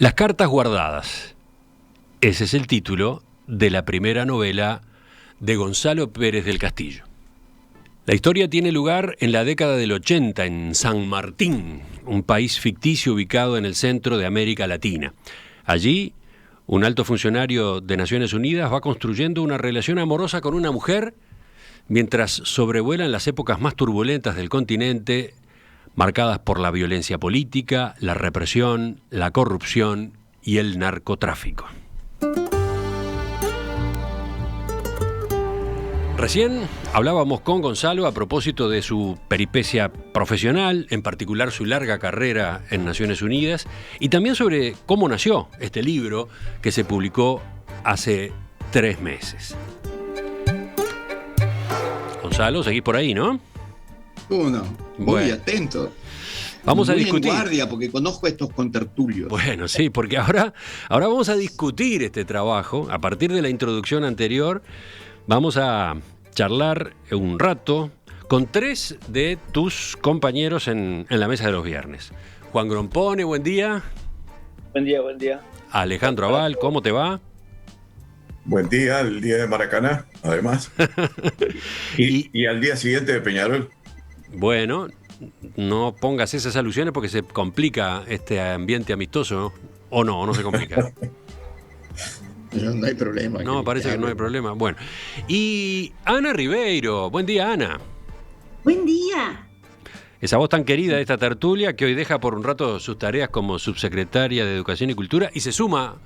Las cartas guardadas. Ese es el título de la primera novela de Gonzalo Pérez del Castillo. La historia tiene lugar en la década del 80 en San Martín, un país ficticio ubicado en el centro de América Latina. Allí, un alto funcionario de Naciones Unidas va construyendo una relación amorosa con una mujer mientras sobrevuelan las épocas más turbulentas del continente, marcadas por la violencia política, la represión, la corrupción y el narcotráfico. Recién hablábamos con Gonzalo a propósito de su peripecia profesional, en particular su larga carrera en Naciones Unidas, y también sobre cómo nació este libro que se publicó hace 3 meses. Gonzalo, seguís por ahí, ¿no? ¿Cómo no? Muy atento. Vamos a muy discutir. En guardia, porque conozco a estos contertulios. Bueno, sí, porque ahora vamos a discutir este trabajo. A partir de la introducción anterior, vamos a charlar un rato con 3 de tus compañeros en la mesa de los viernes. Juan Grompone, buen día. Buen día, buen día. Alejandro Aval, ¿cómo te va? Buen día, el día de Maracaná, además. y al día siguiente de Peñarol. Bueno, no pongas esas alusiones porque se complica este ambiente amistoso, ¿o no se complica? No hay problema. No, parece que no hay problema. Bueno, y Ana Ribeiro, buen día, Ana. Buen día. Esa voz tan querida de esta tertulia que hoy deja por un rato sus tareas como subsecretaria de Educación y Cultura y se suma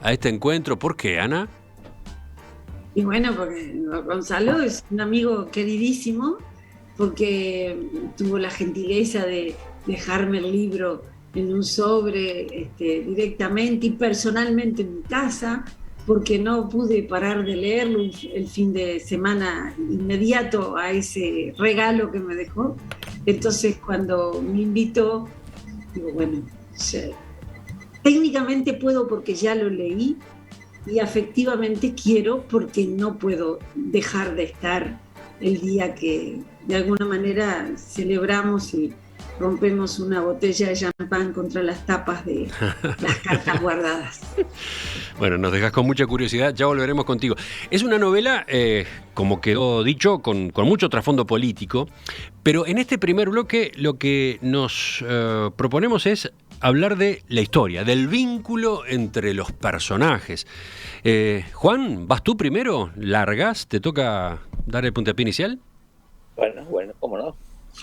a este encuentro. ¿Por qué, Ana? Y bueno, porque Gonzalo es un amigo queridísimo, porque tuvo la gentileza de dejarme el libro en un sobre directamente y personalmente en mi casa, porque no pude parar de leerlo el fin de semana inmediato a ese regalo que me dejó. Entonces, cuando me invitó, digo, bueno, técnicamente puedo porque ya lo leí, y afectivamente quiero porque no puedo dejar de estar el día que de alguna manera celebramos y rompemos una botella de champán contra las tapas de las cartas guardadas. Bueno, nos dejas con mucha curiosidad, ya volveremos contigo. Es una novela, como quedó dicho, con mucho trasfondo político, pero en este primer bloque lo que nos proponemos es hablar de la historia, del vínculo entre los personajes. Juan, ¿vas tú primero? ¿Largas? ¿Te toca dar el puntapié inicial? Bueno, cómo no,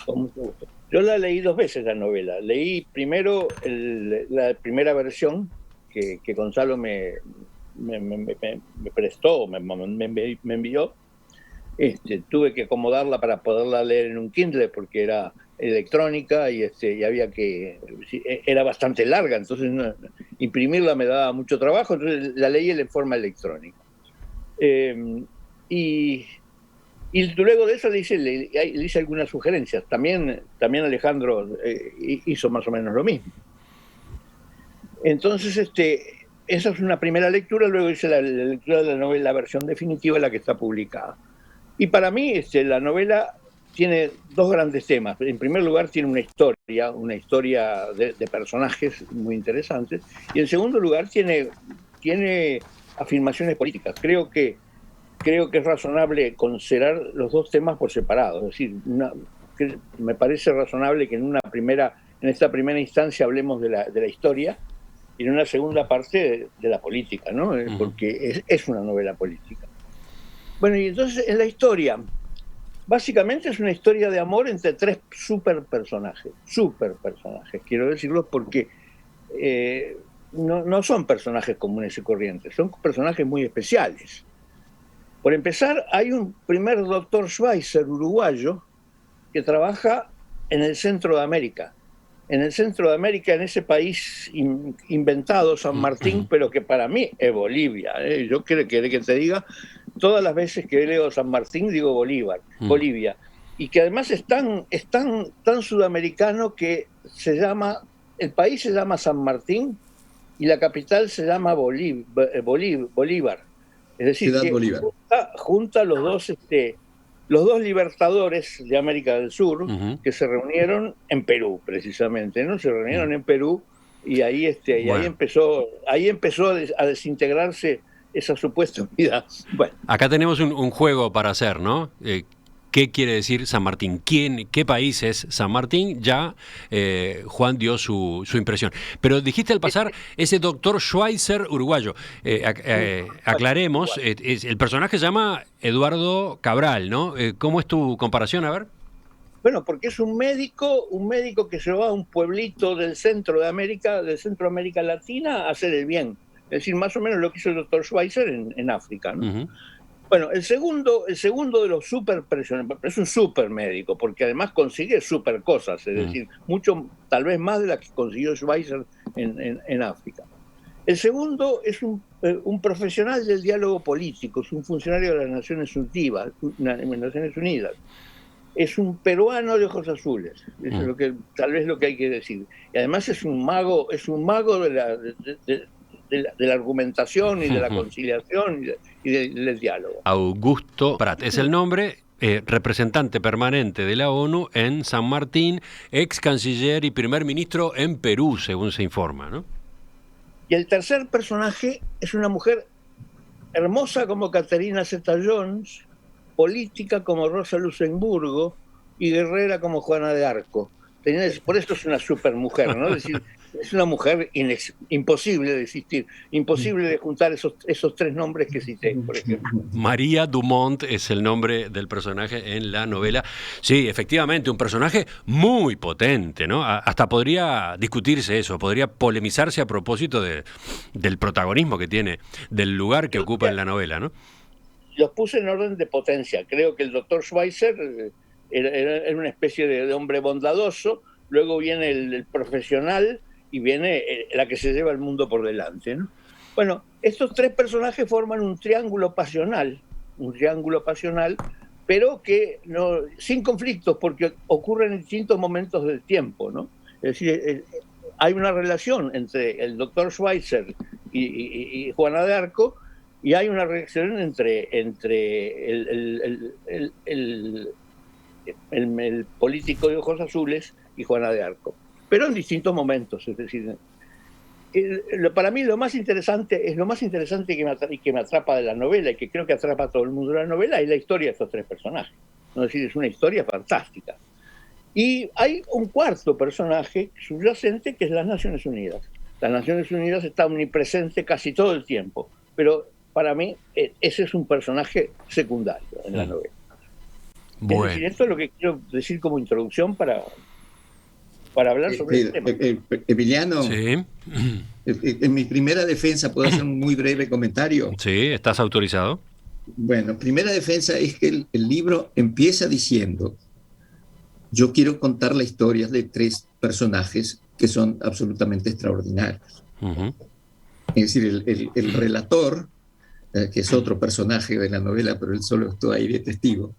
con mucho gusto. Yo la leí 2 veces la novela. Leí primero la primera versión que Gonzalo me prestó, me envió. Tuve que acomodarla para poderla leer en un Kindle porque era electrónica y era bastante larga, entonces imprimirla me daba mucho trabajo, entonces la leí en forma electrónica. Y luego de eso le hice algunas sugerencias. También Alejandro hizo más o menos lo mismo. Entonces, esa es una primera lectura, luego hice la lectura de la novela, la versión definitiva, la que está publicada. Y para mí, la novela tiene 2 grandes temas. En primer lugar, tiene una historia de personajes muy interesantes. Y en segundo lugar, tiene afirmaciones políticas. Creo que es razonable considerar los 2 temas por separado. Es decir, me parece razonable que en esta primera instancia hablemos de la historia y en una segunda parte de la política, ¿no? Porque es una novela política. Bueno, y entonces en la historia, básicamente es una historia de amor entre 3 super personajes, quiero decirlo porque no son personajes comunes y corrientes, son personajes muy especiales. Por empezar, hay un primer doctor Schweizer uruguayo que trabaja en el centro de América. En ese país inventado, San Martín, pero que para mí es Bolivia. Yo quiero que te diga, todas las veces que leo San Martín digo Bolivia. Y que además es tan sudamericano que el país se llama San Martín y la capital se llama Bolívar. Es decir, Ciudad que Bolívar. junta los dos libertadores de América del Sur que se reunieron en Perú, precisamente, ¿no? Se reunieron en Perú Y ahí, Bueno. ahí empezó a desintegrarse esa supuesta unidad. Bueno, Acá tenemos un juego para hacer, ¿no? ¿Qué quiere decir San Martín? ¿Qué país es San Martín? Ya Juan dio su impresión. Pero dijiste al pasar ese doctor Schweitzer uruguayo. Aclaremos, el personaje se llama Eduardo Cabral, ¿no? ¿Cómo es tu comparación? A ver. bueno, porque es un médico que se va a un pueblito del centro de América, del centro de América Latina, a hacer el bien. Es decir, más o menos lo que hizo el doctor Schweitzer en África, ¿no? Uh-huh. Bueno, el segundo de los super presiones, es un super médico, porque además consigue super cosas, es decir, mucho, tal vez más de las que consiguió Schweitzer en África. El segundo es un profesional del diálogo político, es un funcionario de las Naciones Unidas. Es un peruano de ojos azules, eso es tal vez lo que hay que decir. Y además es un mago de la argumentación y de la conciliación y del diálogo. Augusto Prat es el nombre, representante permanente de la ONU en San Martín, ex canciller y primer ministro en Perú, según se informa, ¿no? Y el tercer personaje es una mujer hermosa como Caterina Zeta-Jones, política como Rosa Luxemburgo y guerrera como Juana de Arco. Por eso es una supermujer, ¿no? Es decir, es una mujer imposible de existir, imposible de juntar esos tres nombres que cité, por ejemplo. María Dumont es el nombre del personaje en la novela. Sí, efectivamente, un personaje muy potente, ¿no? Hasta podría discutirse eso, podría polemizarse a propósito del protagonismo que tiene, del lugar que ocupa en la novela, ¿no? Los puse en orden de potencia. Creo que el doctor Schweitzer era una especie de hombre bondadoso, luego viene el profesional y viene la que se lleva el mundo por delante, ¿no? Bueno, estos tres personajes forman un triángulo pasional, pero que no, sin conflictos, porque ocurren en distintos momentos del tiempo, ¿no? Es decir, hay una relación entre el doctor Schweitzer y Juana de Arco, y hay una relación entre el político de ojos azules y Juana de Arco, pero en distintos momentos. Es decir, para mí lo más interesante que me atrapa de la novela, y que creo que atrapa a todo el mundo de la novela, es la historia de estos tres personajes. Es decir, es una historia fantástica. Y hay un cuarto personaje subyacente, que es las Naciones Unidas. Las Naciones Unidas está omnipresente casi todo el tiempo, pero para mí ese es un personaje secundario en la novela. Bueno. Es decir, esto es lo que quiero decir como introducción para hablar sobre el tema. Emiliano, Sí. En mi primera defensa, ¿puedo hacer un muy breve comentario? Sí, ¿estás autorizado? Bueno, primera defensa es que el libro empieza diciendo: yo quiero contar la historia de tres personajes que son absolutamente extraordinarios. Uh-huh. Es decir, el relator, que es otro personaje de la novela, pero él solo está ahí de testigo,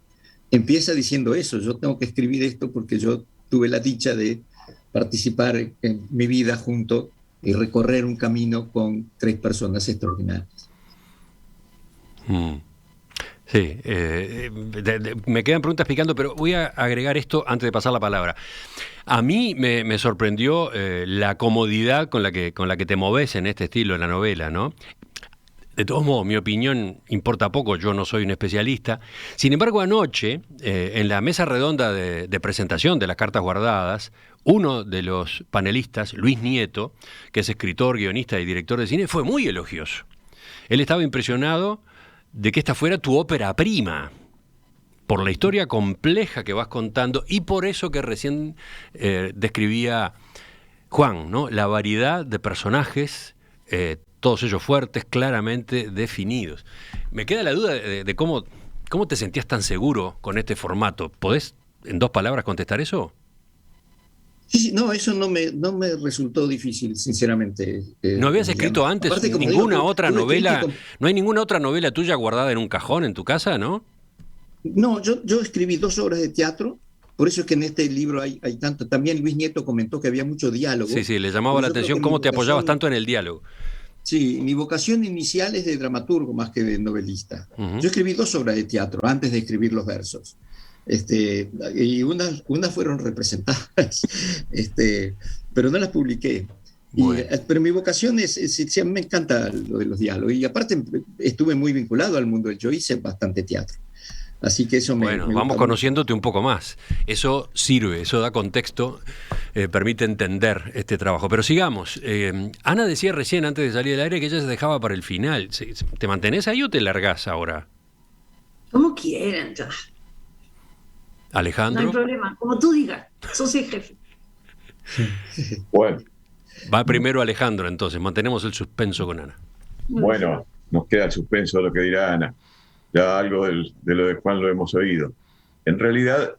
empieza diciendo eso: yo tengo que escribir esto porque yo tuve la dicha de participar en mi vida junto y recorrer un camino con tres personas extraordinarias. Sí, me quedan preguntas picando, pero voy a agregar esto antes de pasar la palabra. A mí me sorprendió la comodidad con la que te moves en este estilo en la novela, ¿no? De todos modos, mi opinión importa poco, yo no soy un especialista. Sin embargo, anoche, en la mesa redonda de presentación de las cartas guardadas, uno de los panelistas, Luis Nieto, que es escritor, guionista y director de cine, fue muy elogioso. Él estaba impresionado de que esta fuera tu ópera prima, por la historia compleja que vas contando y por eso que recién describía Juan, ¿no? La variedad de personajes, todos ellos fuertes, claramente definidos. Me queda la duda de cómo te sentías tan seguro con este formato. ¿Podés, en 2 palabras, contestar eso? Sí, no, eso no me resultó difícil, sinceramente. ¿No habías escrito antes ninguna otra novela? ¿No hay ninguna otra novela tuya guardada en un cajón en tu casa, no? No, yo escribí 2 obras de teatro, por eso es que en este libro hay tanto. También Luis Nieto comentó que había mucho diálogo. Sí, le llamaba la atención cómo te apoyabas tanto en el diálogo. Sí, mi vocación inicial es de dramaturgo más que de novelista. Uh-huh. Yo escribí 2 obras de teatro antes de escribir los versos. Y unas fueron representadas, pero no las publiqué. Y, pero mi vocación me encanta lo de los diálogos. Y aparte estuve muy vinculado al mundo. Yo hice bastante teatro. Así que eso me vamos conociéndote un poco más. Eso sirve, eso da contexto, permite entender este trabajo. Pero sigamos. Ana decía recién, antes de salir del aire, que ella se dejaba para el final. ¿Te mantenés ahí o te largás ahora? Como quieran, ya. Alejandro. No hay problema, como tú digas, sos el jefe. Bueno. Va primero Alejandro, entonces, mantenemos el suspenso con Ana. Bueno, nos queda el suspenso de lo que dirá Ana. Ya algo de lo de Juan lo hemos oído. En realidad,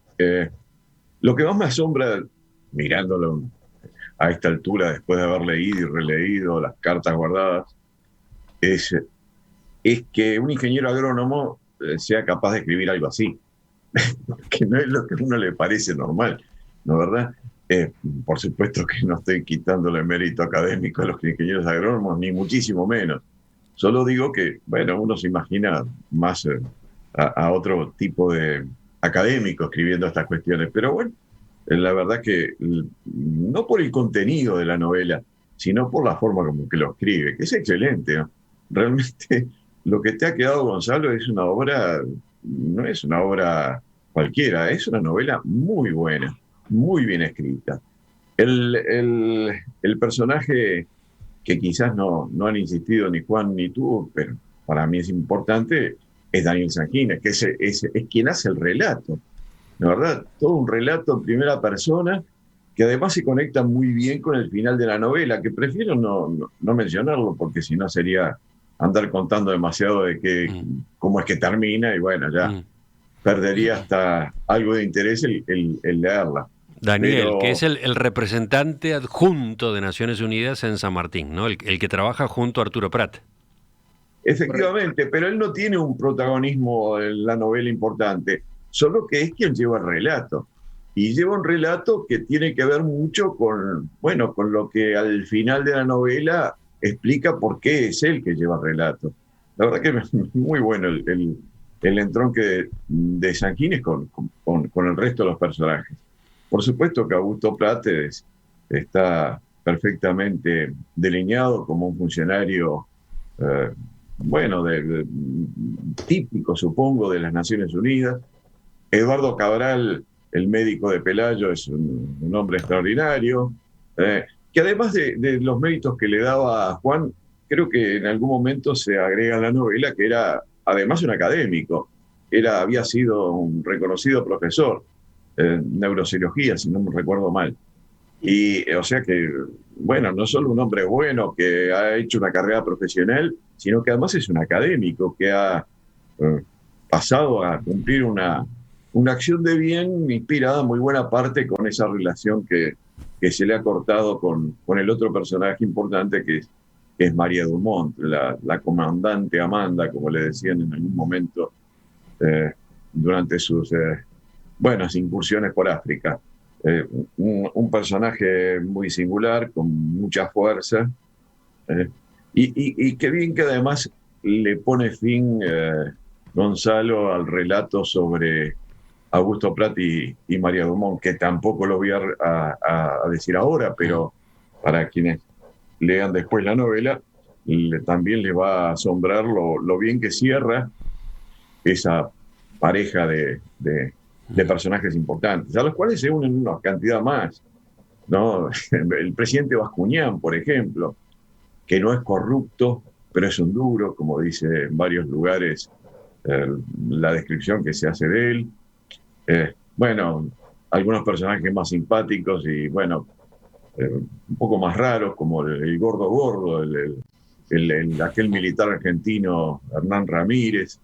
lo que más me asombra, mirándolo a esta altura, después de haber leído y releído las cartas guardadas, es que un ingeniero agrónomo sea capaz de escribir algo así. Que no es lo que a uno le parece normal, ¿no es verdad? Por supuesto que no estoy quitándole mérito académico a los ingenieros agrónomos, ni muchísimo menos. Solo digo que, bueno, uno se imagina más a otro tipo de académico escribiendo estas cuestiones. Pero bueno, la verdad que no por el contenido de la novela, sino por la forma como que lo escribe, que es excelente, ¿no? Realmente lo que te ha quedado, Gonzalo, es una obra, no es una obra cualquiera, es una novela muy buena, muy bien escrita. El personaje que quizás no han insistido ni Juan ni tú, pero para mí es importante, es Daniel Sanguines, que es quien hace el relato, ¿no es verdad? Todo un relato en primera persona, que además se conecta muy bien con el final de la novela, que prefiero no mencionarlo, porque si no sería andar contando demasiado de cómo es que termina, y bueno, ya perdería hasta algo de interés el leerla. Daniel, que es el representante adjunto de Naciones Unidas en San Martín, ¿no? El que trabaja junto a Arturo Prat. Efectivamente, pero él no tiene un protagonismo en la novela importante, solo que es quien lleva el relato. Y lleva un relato que tiene que ver mucho con lo que al final de la novela explica por qué es él que lleva el relato. La verdad que es muy bueno el entronque de Sanguines con el resto de los personajes. Por supuesto que Augusto Prat está perfectamente delineado como un funcionario, típico, supongo, de las Naciones Unidas. Eduardo Cabral, el médico de Pelayo, es un hombre extraordinario, que además de los méritos que le daba a Juan, creo que en algún momento se agrega en la novela que era además un académico, había sido un reconocido profesor neurocirugía, si no me recuerdo mal. Y o sea que, bueno, no solo un hombre bueno que ha hecho una carrera profesional, sino que además es un académico que ha pasado a cumplir una acción de bien inspirada en muy buena parte con esa relación que se le ha cortado con el otro personaje importante que es María Dumont, la comandante Amanda, como le decían en algún momento durante sus incursiones por África. Un personaje muy singular, con mucha fuerza, y qué bien que además le pone fin Gonzalo al relato sobre Augusto Prat y María Dumont, que tampoco lo voy a decir ahora, pero para quienes lean después la novela, también les va a asombrar lo bien que cierra esa pareja de personajes importantes, a los cuales se unen una cantidad más, ¿no? El presidente Bascuñán, por ejemplo, que no es corrupto, pero es un duro, como dice en varios lugares la descripción que se hace de él. Algunos personajes más simpáticos y, un poco más raros, como el gordo, aquel militar argentino Hernán Ramírez,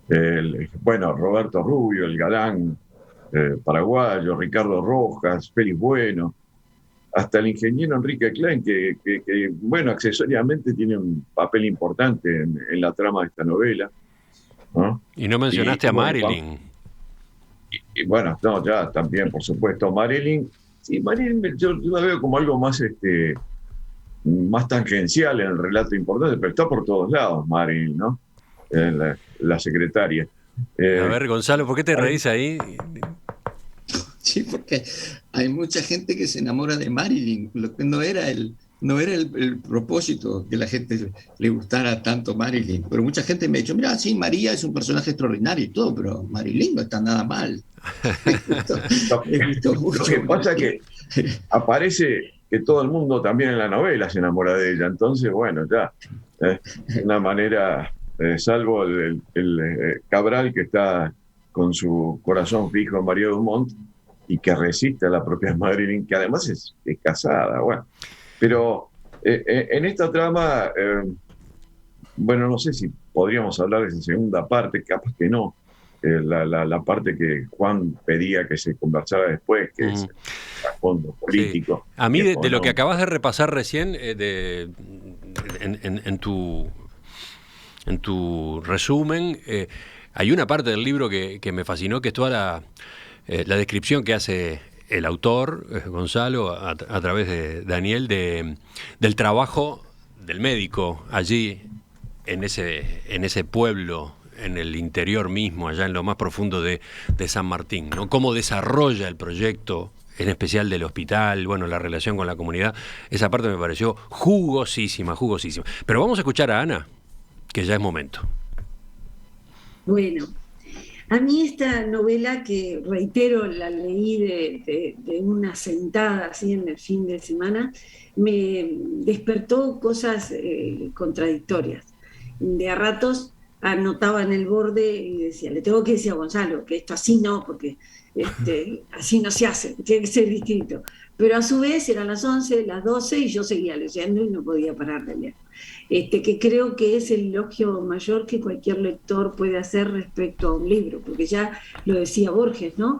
Roberto Rubio, el galán paraguayo, Ricardo Rojas, Félix Bueno, hasta el ingeniero Enrique Klein, que accesoriamente tiene un papel importante en la trama de esta novela, ¿no? Y no mencionaste a Marilyn. Ya también, por supuesto, Marilyn. Sí, Marilyn yo la veo como algo más más tangencial en el relato importante, pero está por todos lados Marilyn, ¿no? La secretaria. A ver, Gonzalo, ¿por qué te reís ahí? Sí, porque hay mucha gente que se enamora de Marilyn, lo que no no era el propósito que la gente le gustara tanto Marilyn, pero mucha gente me ha dicho, mira, sí, María es un personaje extraordinario y todo, pero Marilyn no está nada mal. Me gustó mucho. Lo que pasa es que aparece que todo el mundo también en la novela se enamora de ella, entonces, bueno, ya, de una manera, salvo el Cabral, que está con su corazón fijo en María Dumont y que resiste a la propia Marilyn, que además es casada, bueno. Pero en esta trama, bueno, no sé si podríamos hablar de esa segunda parte, capaz que no, la parte que Juan pedía que se conversara después, que es el trasfondo político. Sí. A mí, de lo que acabas de repasar recién, en tu resumen, hay una parte del libro que me fascinó, que es toda la descripción que hace el autor, Gonzalo, a través de Daniel, del trabajo del médico allí, en ese pueblo, en el interior mismo, allá en lo más profundo de San Martín, ¿no? Cómo desarrolla el proyecto, en especial del hospital, bueno, la relación con la comunidad. Esa parte me pareció jugosísima. Pero vamos a escuchar a Ana, que ya es momento. Bueno, a mí esta novela, que reitero, la leí de una sentada así en el fin de semana, me despertó cosas contradictorias. De a ratos anotaba en el borde y decía, le tengo que decir a Gonzalo que esto así no, porque así no se hace, tiene que ser distinto. Pero a su vez eran las 11, las 12 y yo seguía leyendo y no podía parar de leer. Que creo que es el elogio mayor que cualquier lector puede hacer respecto a un libro, porque ya lo decía Borges, ¿no?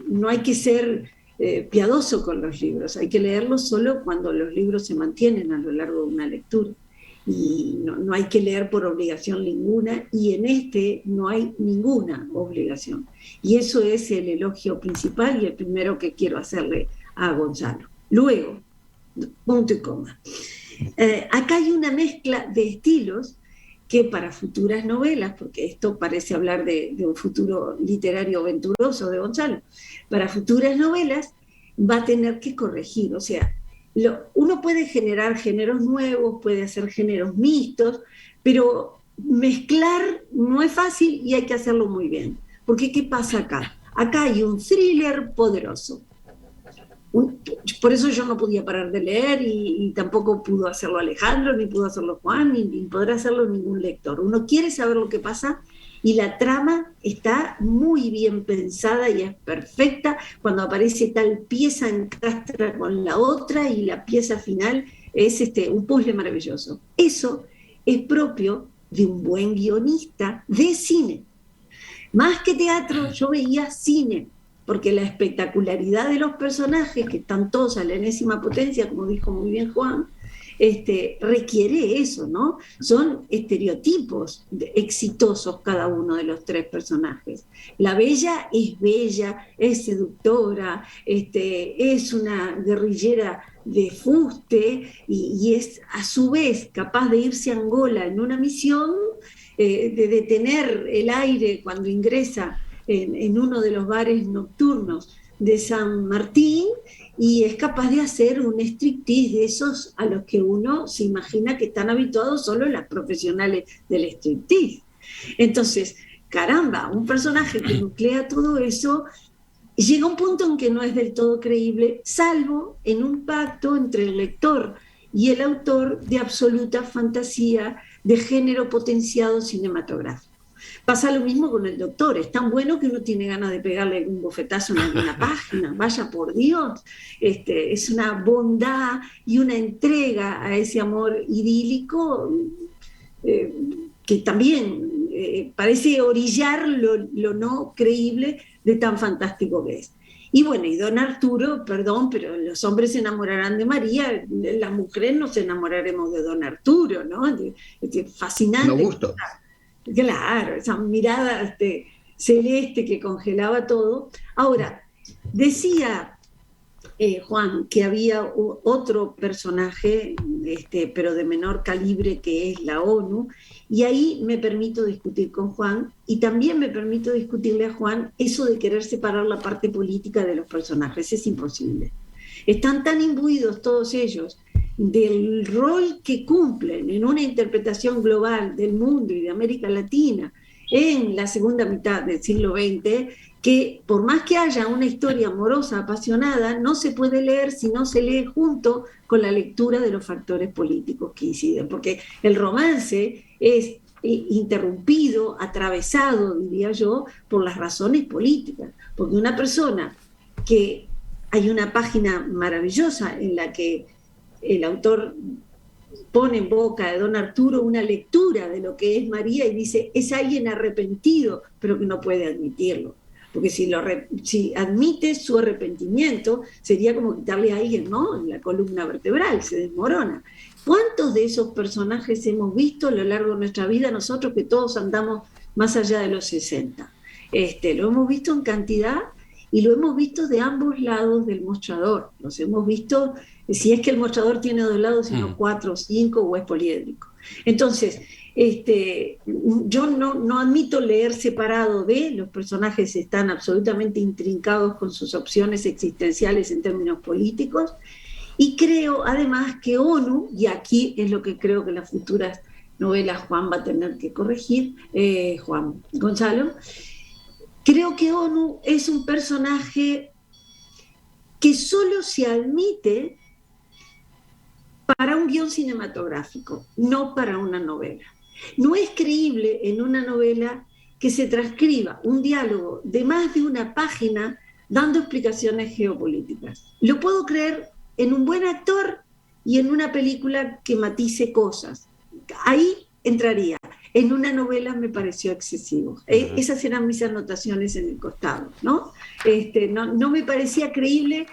No hay que ser piadoso con los libros, hay que leerlos solo cuando los libros se mantienen a lo largo de una lectura. Y no hay que leer por obligación ninguna, y en no hay ninguna obligación. Y eso es el elogio principal y el primero que quiero hacerle a Gonzalo. Luego, punto y coma. Acá hay una mezcla de estilos que para futuras novelas, porque esto parece hablar de un futuro literario aventuroso de Gonzalo, para futuras novelas va a tener que corregir, o sea, uno puede generar géneros nuevos, puede hacer géneros mixtos, pero mezclar no es fácil y hay que hacerlo muy bien. Porque ¿qué pasa acá? Acá hay un thriller poderoso. Por eso yo no podía parar de leer y tampoco pudo hacerlo Alejandro, ni pudo hacerlo Juan, ni podrá hacerlo ningún lector. Uno quiere saber lo que pasa y la trama está muy bien pensada y es perfecta. Cuando aparece tal pieza encastra con la otra y la pieza final es un puzzle maravilloso. Eso es propio de un buen guionista de cine. Más que teatro, yo veía cine, porque la espectacularidad de los personajes, que están todos a la enésima potencia, como dijo muy bien Juan, requiere eso, ¿no? Son estereotipos exitosos cada uno de los tres personajes. La bella, es seductora, es una guerrillera de fuste y es a su vez capaz de irse a Angola en una misión, de detener el aire cuando ingresa en uno de los bares nocturnos de San Martín, y es capaz de hacer un striptease de esos a los que uno se imagina que están habituados solo las profesionales del striptease. Entonces, caramba, un personaje que nuclea todo eso llega a un punto en que no es del todo creíble, salvo en un pacto entre el lector y el autor de absoluta fantasía de género potenciado cinematográfico. Pasa lo mismo con el doctor, es tan bueno que uno tiene ganas de pegarle un bofetazo en alguna página, vaya por Dios, es una bondad y una entrega a ese amor idílico que también parece orillar lo no creíble de tan fantástico que es. Y bueno, y don Arturo, perdón, pero los hombres se enamorarán de María, las mujeres nos enamoraremos de don Arturo, ¿no? Fascinante. No gusto. Claro, esa mirada celeste que congelaba todo. Ahora, decía Juan que había otro personaje, pero de menor calibre, que es la ONU, y ahí me permito discutir con Juan, y también me permito discutirle a Juan eso de querer separar la parte política de los personajes. Es imposible. Están tan imbuidos todos ellos del rol que cumplen en una interpretación global del mundo y de América Latina en la segunda mitad del siglo XX, que por más que haya una historia amorosa, apasionada, no se puede leer si no se lee junto con la lectura de los factores políticos que inciden, porque el romance es interrumpido, atravesado, diría yo, por las razones políticas, porque una persona que hay una página maravillosa en la que el autor pone en boca de don Arturo una lectura de lo que es María y dice, es alguien arrepentido, pero que no puede admitirlo. Porque si admite su arrepentimiento, sería como quitarle a alguien, ¿no?, en la columna vertebral, se desmorona. ¿Cuántos de esos personajes hemos visto a lo largo de nuestra vida nosotros que todos andamos más allá de los 60? Lo hemos visto en cantidad y lo hemos visto de ambos lados del mostrador. Los hemos visto, si es que el mostrador tiene 2 lados, sino 4 o 5 o es poliédrico. Entonces, yo no admito leer separado de, los personajes están absolutamente intrincados con sus opciones existenciales en términos políticos, y creo además que ONU, y aquí es lo que creo que las futuras novelas Juan va a tener que corregir, Gonzalo, creo que ONU es un personaje que solo se admite para un guión cinematográfico, no para una novela. No es creíble en una novela que se transcriba un diálogo de más de una página dando explicaciones geopolíticas. Lo puedo creer en un buen actor y en una película que matice cosas. Ahí entraría. En una novela me pareció excesivo. Esas eran mis anotaciones en el costado, ¿no? No me parecía creíble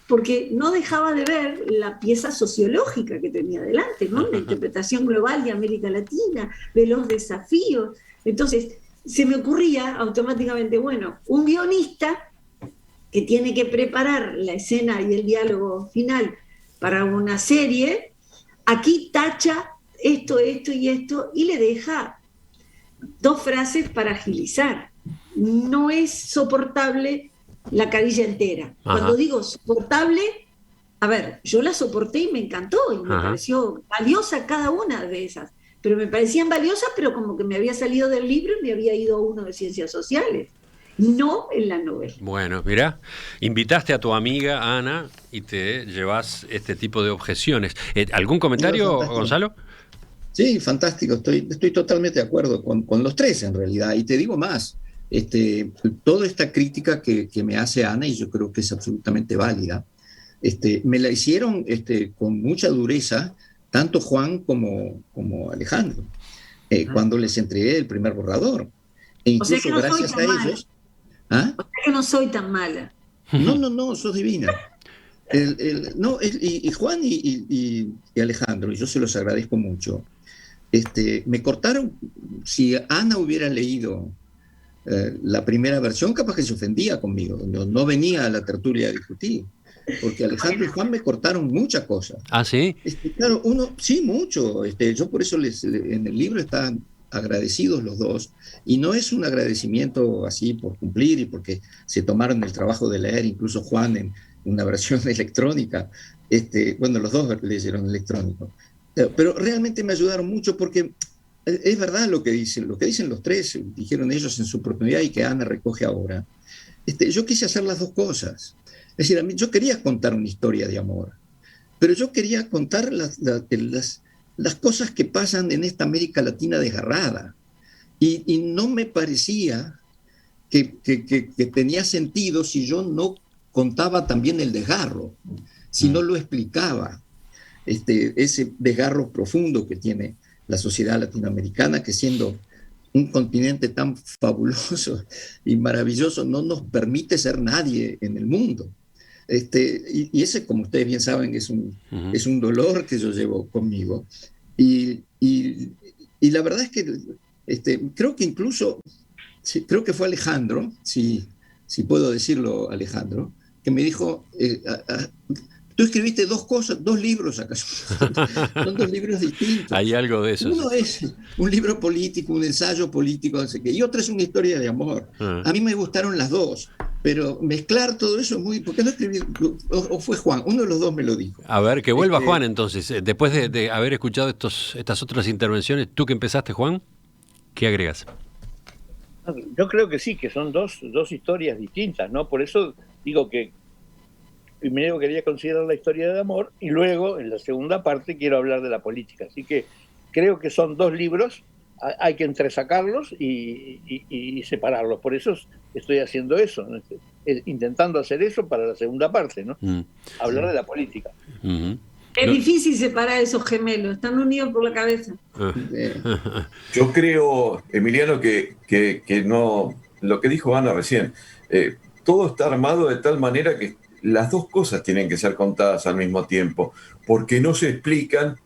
porque no dejaba de ver la pieza sociológica que tenía delante, ¿no? La interpretación global de América Latina, de los desafíos. Entonces, se me ocurría automáticamente, bueno, un guionista que tiene que preparar la escena y el diálogo final para una serie, aquí tacha esto y esto, y le deja 2 frases para agilizar. No es soportable la carilla entera. Ajá. Cuando digo soportable, a ver, yo la soporté y me encantó, y me pareció valiosa cada una de esas, pero me parecían valiosas, pero como que me había salido del libro y me había ido a uno de ciencias sociales, no en la novela. Bueno, mirá, invitaste a tu amiga Ana y te llevas este tipo de objeciones. ¿Algún comentario, Gonzalo? Sí, fantástico, estoy totalmente de acuerdo con los 3 en realidad, y te digo más. Toda esta crítica que me hace Ana, y yo creo que es absolutamente válida, me la hicieron con mucha dureza tanto Juan como Alejandro, cuando les entregué el primer borrador. E incluso, o sea, que no gracias a ellos... ¿Ah? O sea que no soy tan mala. No, sos divina. Y Juan y Alejandro, y yo se los agradezco mucho, me cortaron. Si Ana hubiera leído la primera versión, capaz que se ofendía conmigo, no venía a la tertulia a discutir, porque Alejandro y Juan me cortaron muchas cosas. ¿Ah, sí? Claro, sí, mucho. Yo por eso en el libro están agradecidos los 2, y no es un agradecimiento así por cumplir y porque se tomaron el trabajo de leer, incluso Juan en una versión electrónica, bueno, los 2 leyeron electrónico, pero realmente me ayudaron mucho porque es verdad lo que dicen los 3, dijeron ellos en su oportunidad y que Ana recoge ahora. Yo quise hacer las 2 cosas. Es decir, yo quería contar una historia de amor, pero yo quería contar las cosas que pasan en esta América Latina desgarrada. Y no me parecía que tenía sentido si yo no contaba también el desgarro, si no lo explicaba, ese desgarro profundo que tiene la sociedad latinoamericana, que siendo un continente tan fabuloso y maravilloso no nos permite ser nadie en el mundo. Y ese, como ustedes bien saben, es un dolor que yo llevo conmigo. Y la verdad es que creo que incluso, creo que fue Alejandro, si puedo decirlo, Alejandro, que me dijo, tú escribiste 2 libros acaso. Son 2 libros distintos. Hay algo de eso. Uno es un libro político, un ensayo político, no sé qué, y otro es una historia de amor. A mí me gustaron las 2. Pero mezclar todo eso es muy... ¿Por qué no escribí? O fue Juan, uno de los dos me lo dijo. A ver, que vuelva Juan entonces. Después de haber escuchado estas otras intervenciones, tú que empezaste, Juan, ¿qué agregas? Yo creo que sí, que son dos historias distintas, ¿no? Por eso digo que primero quería considerar la historia de amor y luego, en la segunda parte, quiero hablar de la política. Así que creo que son dos libros, hay que entresacarlos y separarlos. Por eso estoy haciendo eso, ¿no? Intentando hacer eso para la segunda parte, ¿no? Hablar de la política. Es difícil separar esos gemelos, están unidos por la cabeza. Yo creo, Emiliano, que no, lo que dijo Ana recién, todo está armado de tal manera que las dos cosas tienen que ser contadas al mismo tiempo, porque no se explican,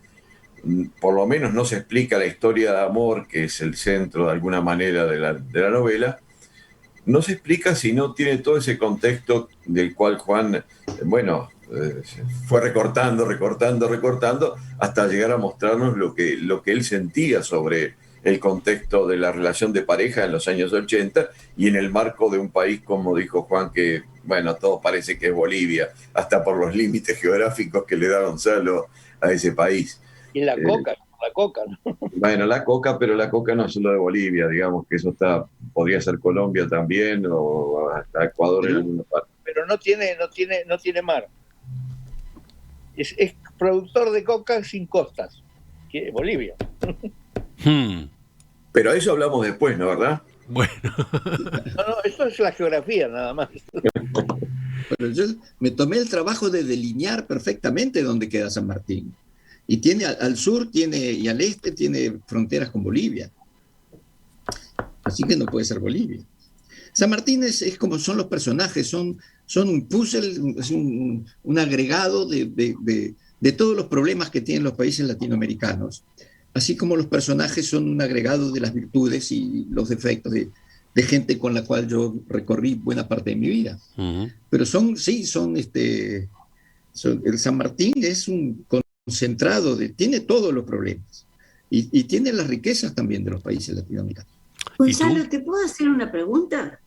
por lo menos no se explica la historia de amor, que es el centro de alguna manera de la novela, no se explica si no tiene todo ese contexto del cual Juan, fue recortando, hasta llegar a mostrarnos lo que él sentía sobre el contexto de la relación de pareja en los años 80 y en el marco de un país, como dijo Juan, que, todo parece que es Bolivia, hasta por los límites geográficos que le da Gonzalo a ese país. Y la coca, ¿no? Bueno, la coca, pero la coca no es solo de Bolivia, digamos que eso podría ser Colombia también o hasta Ecuador en alguna parte. Pero no tiene mar. Es productor de coca sin costas, que es Bolivia. Pero a eso hablamos después, ¿no, verdad? Bueno. No, eso es la geografía nada más. Bueno, yo me tomé el trabajo de delinear perfectamente dónde queda San Martín. Y tiene al sur y al este tiene fronteras con Bolivia. Así que no puede ser Bolivia. San Martín es como son los personajes, son un puzzle, es un agregado de todos los problemas que tienen los países latinoamericanos. Así como los personajes son un agregado de las virtudes y los defectos de gente con la cual yo recorrí buena parte de mi vida. Pero el San Martín es un concentrado, tiene todos los problemas y tiene las riquezas también de los países latinoamericanos. Gonzalo, ¿te puedo hacer una pregunta?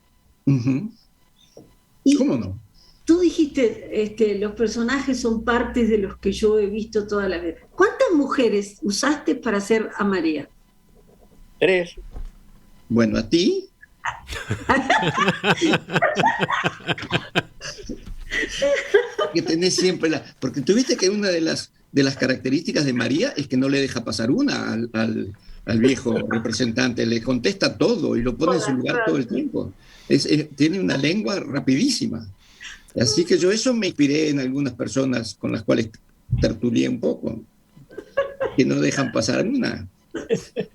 ¿Cómo no? Tú dijiste, los personajes son partes de los que yo he visto toda la vida. ¿Cuántas mujeres usaste para hacer a María? 3. Bueno, ¿a ti? Que tenés siempre porque tuviste que una de las características de María es que no le deja pasar una al viejo representante, le contesta todo y lo pone en su lugar todo el tiempo. Tiene una lengua rapidísima. Así que eso me inspiré en algunas personas con las cuales tertulié un poco, que no dejan pasar una.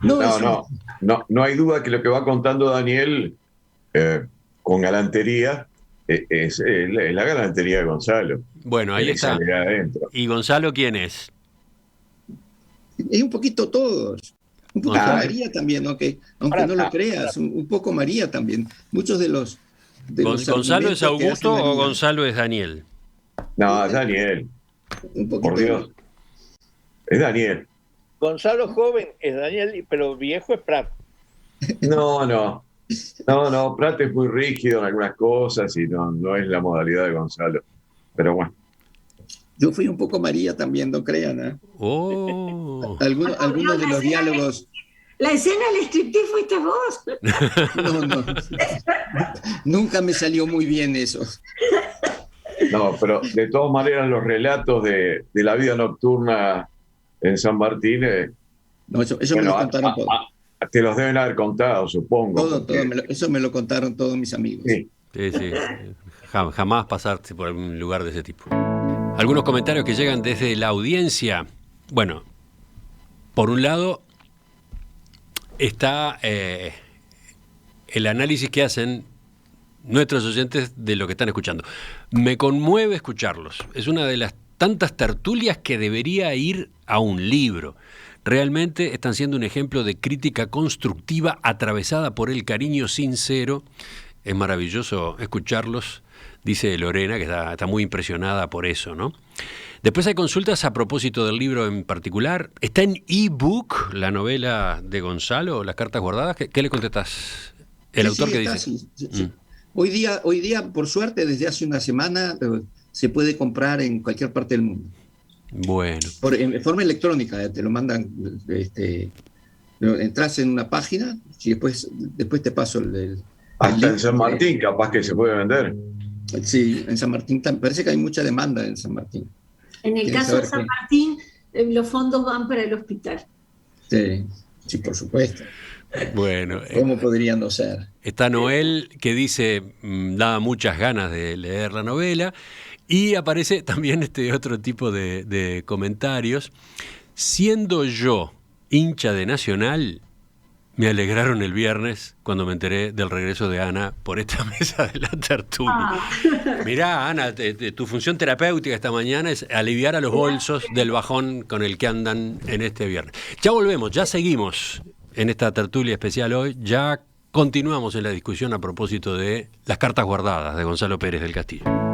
No hay duda que lo que va contando Daniel con galantería es la galantería de Gonzalo. Bueno, ahí está. ¿Y Gonzalo quién es? Es un poquito todos. Un poco María también, aunque no lo creas, un poco María también. Muchos de los ¿Gonzalo es Augusto o Gonzalo es Daniel? No, es Daniel. Por Dios. Es Daniel. Gonzalo joven es Daniel, pero viejo es Prat. No, Prat es muy rígido en algunas cosas y no es la modalidad de Gonzalo. Pero bueno. Yo fui un poco María también, no crean, ¿eh? Algunos de los diálogos. La escena del striptease fuiste vos. No. Nunca me salió muy bien eso. No, pero de todas maneras los relatos de la vida nocturna en San Martín... eso me lo contaron todos. Te los deben haber contado, supongo. Eso me lo contaron todos mis amigos. Sí. Jamás pasarte por algún lugar de ese tipo. Algunos comentarios que llegan desde la audiencia. Bueno, por un lado está el análisis que hacen nuestros oyentes de lo que están escuchando. Me conmueve escucharlos. Es una de las tantas tertulias que debería ir a un libro. Realmente están siendo un ejemplo de crítica constructiva atravesada por el cariño sincero. Es maravilloso escucharlos, dice Lorena, que está muy impresionada por eso, ¿no? Después hay consultas a propósito del libro en particular. ¿Está en ebook la novela de Gonzalo, Las cartas guardadas? ¿Qué le contestás? ¿El autor sí, que está, dice? Sí. Hoy día, por suerte, desde hace una semana se puede comprar en cualquier parte del mundo. Bueno. En forma electrónica, te lo mandan, entras en una página y después te paso el Hasta link. en San Martín capaz que se puede vender. Sí, en San Martín parece que hay mucha demanda en San Martín. En el caso de San Martín, los fondos van para el hospital. Sí, por supuesto. Bueno, ¿Cómo podría no ser? Está Noel, que dice, daba muchas ganas de leer la novela, y aparece también este otro tipo de comentarios. Siendo yo hincha de Nacional, me alegraron el viernes cuando me enteré del regreso de Ana por esta mesa de la tertulia. Mirá, Ana, tu función terapéutica esta mañana es aliviar a los bolsos del bajón con el que andan en este viernes. Ya volvemos, ya seguimos en esta tertulia especial hoy, ya continuamos en la discusión a propósito de Las cartas guardadas de Gonzalo Pérez del Castillo.